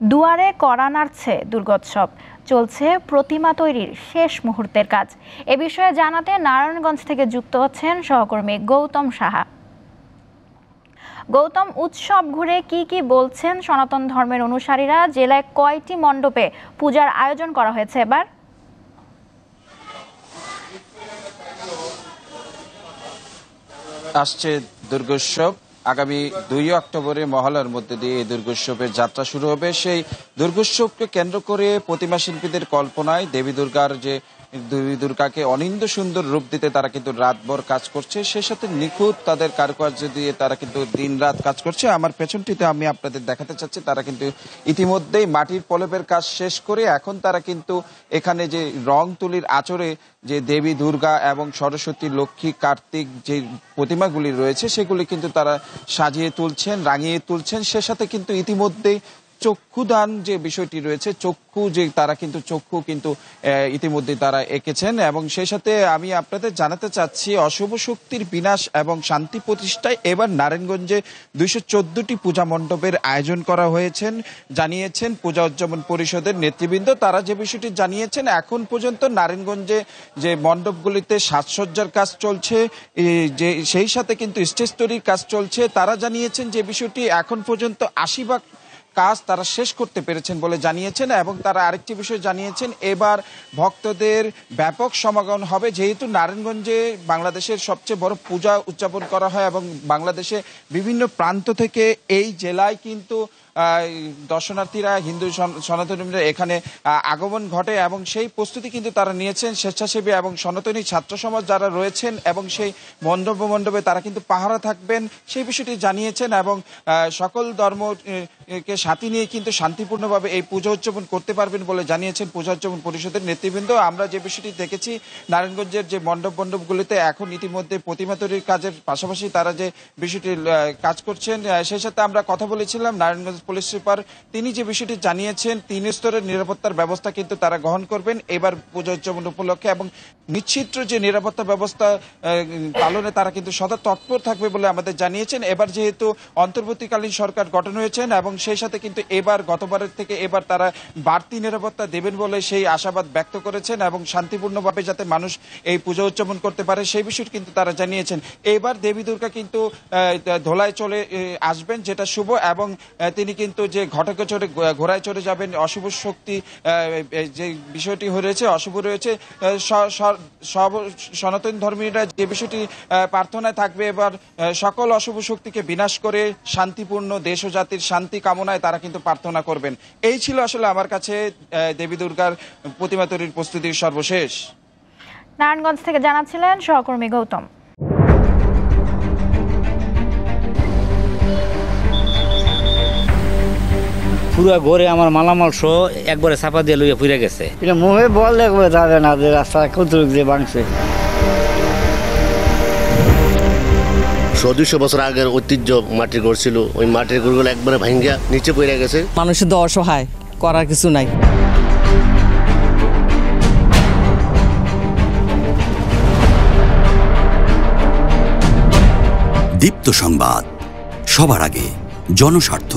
দুয়ারে কড়া নাড়ছে দুর্গোৎসব, চলছে প্রতিমা তৈরির শেষ মুহূর্তের কাজ। এ বিষয়ে জানাতে নারায়ণগঞ্জ থেকে যুক্ত হচ্ছেন সহকর্মী গৌতম সাহা। গৌতম, উৎসব ঘুরে কি বলছেন সনাতন ধর্মের অনুসারীরা? জেলায় কয়টি মণ্ডপে পূজার আয়োজন করা হয়েছে এবার? আসছে দুর্গোৎসব আগামী ২ অক্টোবরে মহলার মধ্যে দিয়ে এই দুর্গোৎসবের যাত্রা শুরু হবে। সেই দুর্গোৎসবকে কেন্দ্র করে প্রতিমা শিল্পীদের কল্পনায় দেবী দুর্গাকে অনিন্দ্য সুন্দর রূপ দিতে তারা কিন্তু রাতভর কাজ করছে। সেই সাথে নিখুঁত তাদের কারুকার্য দিয়ে তারা কিন্তু দিন রাত কাজ করছে। আমার পেছনটিতে আমি আপনাদের দেখাতে চাচ্ছি, তারা কিন্তু ইতিমধ্যেই মাটির প্রলেপের কাজ শেষ করে এখন তারা কিন্তু এখানে যে রং তুলির আঁচড়ে যে দেবী দুর্গা এবং সরস্বতী, লক্ষ্মী, কার্তিক যে প্রতিমাগুলি রয়েছে সেগুলি কিন্তু তারা সাজিয়ে তুলছেন, রাঙিয়ে তুলছেন। সে সাথে কিন্তু ইতিমধ্যেই চক্ষুদান যে বিষয়টি রয়েছে, চক্ষু কিন্তু ইতিমধ্যে তারা এঁকেছেন। এবং সেই সাথে আমি আপনাদের জানাতে চাচ্ছি, অশুভ শক্তির বিনাশ এবং শান্তি প্রতিষ্ঠায় এবার নারায়ণগঞ্জে ২১৪টি পূজা মণ্ডপের আয়োজন করা হয়েছেন জানিয়েছেন পূজা উদযাপন পরিষদের নেতৃবৃন্দ। তারা যে বিষয়টি জানিয়েছেন, এখন পর্যন্ত নারায়ণগঞ্জে যে মণ্ডপগুলিতে সাজসজ্জার কাজ চলছে, যে সেই সাথে কিন্তু স্টেজ তৈরির কাজ চলছে। তারা জানিয়েছেন যে বিষয়টি এখন পর্যন্ত ৮০% কাজ তারা শেষ করতে পেরেছেন বলে জানিয়েছেন। এবং তারা আরেকটি বিষয় জানিয়েছেন, এবার ভক্তদের ব্যাপক সমাগম হবে। যেহেতু নারায়ণগঞ্জে বাংলাদেশের সবচেয়ে বড় পূজা উদযাপন করা হয় এবং বাংলাদেশে বিভিন্ন প্রান্ত থেকে এই জেলায় কিন্তু দর্শনার্থীরা, হিন্দু সনাতনীরা এখানে আগমন ঘটে এবং সেই প্রস্তুতি কিন্তু তারা নিয়েছেন। স্বেচ্ছাসেবী এবং সনাতনী ছাত্র সমাজ যারা রয়েছেন এবং সেই মণ্ডপে তারা কিন্তু পাহারা থাকবেন, সেই বিষয়টি জানিয়েছেন। এবং সকল ধর্মকে সাথে নিয়ে কিন্তু শান্তিপূর্ণভাবে এই পূজা উদযাপন করতে পারবেন বলে জানিয়েছেন পূজা উদযাপন পরিষদের নেতৃবৃন্দ। আমরা যে বিষয়টি দেখেছি, নারায়ণগঞ্জের যে মণ্ডপগুলিতে এখন ইতিমধ্যে প্রতিমা তৈরির কাজের পাশাপাশি তারা যে বিষয়টি কাজ করছেন, সেই সাথে আমরা কথা বলেছিলাম নারায়ণগঞ্জ পুলিশ সুপার। তিনি যে বিষয়টি জানিয়েছেন, ৩ স্তরের নিরাপত্তার ব্যবস্থা কিন্তু তারা গ্রহণ করবেন এবার পূজা উদযাপন উপলক্ষে এবং নিশ্চিত যে নিরাপত্তা ব্যবস্থা পালনে তারা কিন্তু সদা তৎপর থাকবে বলে আমাদের জানিয়েছেন। এবার যেহেতু অন্তর্বর্তীকালীন সরকার গঠন হয়েছেন এবং সেই সাথে কিন্তু এবার গতবারের থেকে এবার তারা বাড়তি নিরাপত্তা দেবেন বলে সেই আশাবাদ ব্যক্ত করেছেন এবং শান্তিপূর্ণভাবে যাতে মানুষ এই পূজা উদযাপন করতে পারে সেই বিষয়টি কিন্তু তারা জানিয়েছেন। এবার দেবী দুর্গা কিন্তু ধোলায় চলে আসবেন, যেটা শুভ। এবং তিনি কিন্তু যে ঘটকে চড়ে ঘোড়ায় চড়ে যাবেন, অশুভ শক্তি যে বিষয়টি রয়েছে, অশুভ রয়েছে, সনাতন ধর্মীরা যে বিষয়টি প্রার্থনায় থাকবে, এবার সকল অশুভ শক্তিকে বিনাশ করে শান্তিপূর্ণ দেশ ও জাতির শান্তি কামনায় তারা কিন্তু প্রার্থনা করবেন। এই ছিল আসলে আমার কাছে দেবী দুর্গার প্রতিমা তৈরির প্রস্তুতির সর্বশেষ। নারায়ণগঞ্জ থেকে জানাচ্ছিলেন সহকর্মী গৌতম। পুরো ঘরে আমার মালামাল সহ একবারে চাপা দিয়ে লইয়া পুড়ে গেছে। এটা মুখে বললে যাবে না যে রাস্তা কতটুক দিয়ে ভাঙছে। ১২০০ বছর আগের ঐতিহ্য মাটির ঘর ছিল, ওই মাটির ঘরগুলো একবারে ভাঙ্গা নিচে পড়ে গেছে। মানুষের তো অসহায়, করার কিছু নাই। দীপ্ত সংবাদ, সবার আগে, জনস্বার্থ।